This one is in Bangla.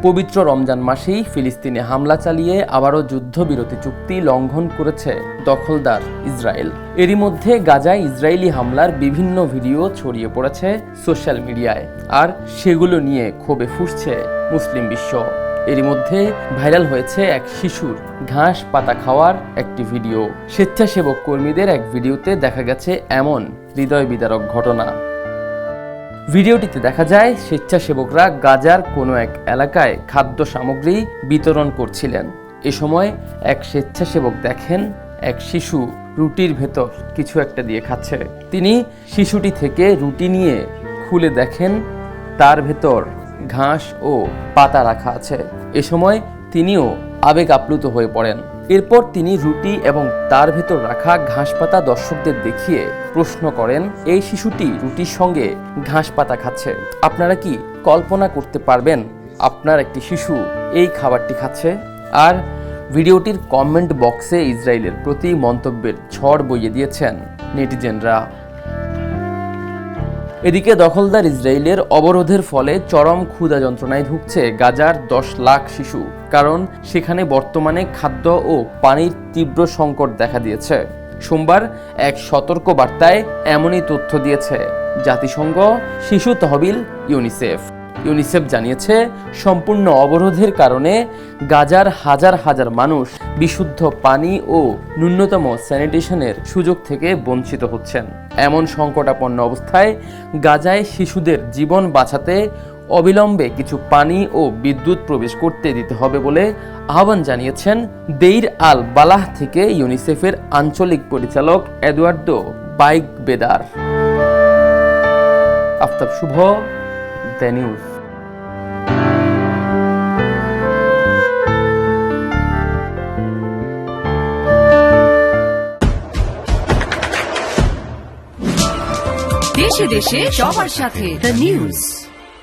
পবিত্র রমজান মাসেই ফিলিস্তিনে হামলা চালিয়ে আবারও যুদ্ধবিরতি চুক্তি লঙ্ঘন করেছে দখলদার ইসরায়েল। এরই মধ্যে গাজায় ইসরায়েলি হামলার বিভিন্ন ভিডিও ছড়িয়ে পড়েছে সোশ্যাল মিডিয়ায়, আর সেগুলো নিয়ে ক্ষোভে ফুঁসছে মুসলিম বিশ্ব। এরই মধ্যে ভাইরাল হয়েছে এক শিশুর ঘাস পাতা খাওয়ার একটি ভিডিও। স্বেচ্ছাসেবক কর্মীদের এক ভিডিওতে দেখা গেছে এমন হৃদয় বিদারক ঘটনা। ভিডিওটিতে দেখা যায় স্বেচ্ছাসেবকরা গাজার কোনো এক এলাকায় খাদ্য সামগ্রী বিতরণ করছিলেন। এ সময় এক স্বেচ্ছাসেবক দেখেন এক শিশু রুটির ভেতর কিছু একটা দিয়ে খাচ্ছে। তিনি শিশুটি থেকে রুটি নিয়ে খুলে দেখেন তার ভেতর ঘাস ও পাতা রাখা আছে। এ সময় তিনিও আবেগ আপ্লুত হয়ে পড়েন। এরপর তিনি রুটি এবং তার ভেতর রাখা ঘাস পাতা দর্শকদের দেখিয়ে প্রশ্ন করেন, এই শিশুটি রুটির সঙ্গে ঘাস পাতা খাচ্ছে। আপনারা কি কল্পনা করতে পারবেন আপনার একটি শিশু এই খাবারটি খাচ্ছে? আর ভিডিওটির কমেন্ট বক্সে ইসরায়েলের প্রতি মন্তব্যের ঝড় বইয়ে দিয়েছেন নেটিজেনরা। এদিকে দখলদার ইসরায়েলের অবরোধের ফলে চরম ক্ষুধা যন্ত্রণায় ভুগছে গাজার 10 লাখ শিশু, কারণ সেখানে বর্তমানে খাদ্য ও পানির তীব্র সংকট দেখা দিয়েছে। সোমবার এক সতর্ক বার্তায় এমনই তথ্য দিয়েছে জাতিসংঘ শিশু তহবিল ইউনিসেফ। ইউনিসেফ জানিয়েছে, সম্পূর্ণ অবরোধের কারণে গাজার হাজার হাজার মানুষ বিশুদ্ধ পানি ও ন্যূনতম স্যানিটেশনের সুযোগ থেকে বঞ্চিত হচ্ছেন। এমন সংকটাপন্ন অবস্থায় গাজায় শিশুদের জীবন বাঁচাতে অবিলম্বে কিছু পানি ও বিদ্যুৎ প্রবেশ করতে দিতে হবে বলে আহ্বান জানিয়েছেন দেইর আল বালাহ থেকে ইউনিসেফের আঞ্চলিক পরিচালক Edouard Beigbeder. Aftab Shuvo, the news. দেশে দেশে সবার সাথে দ্য নিউজ।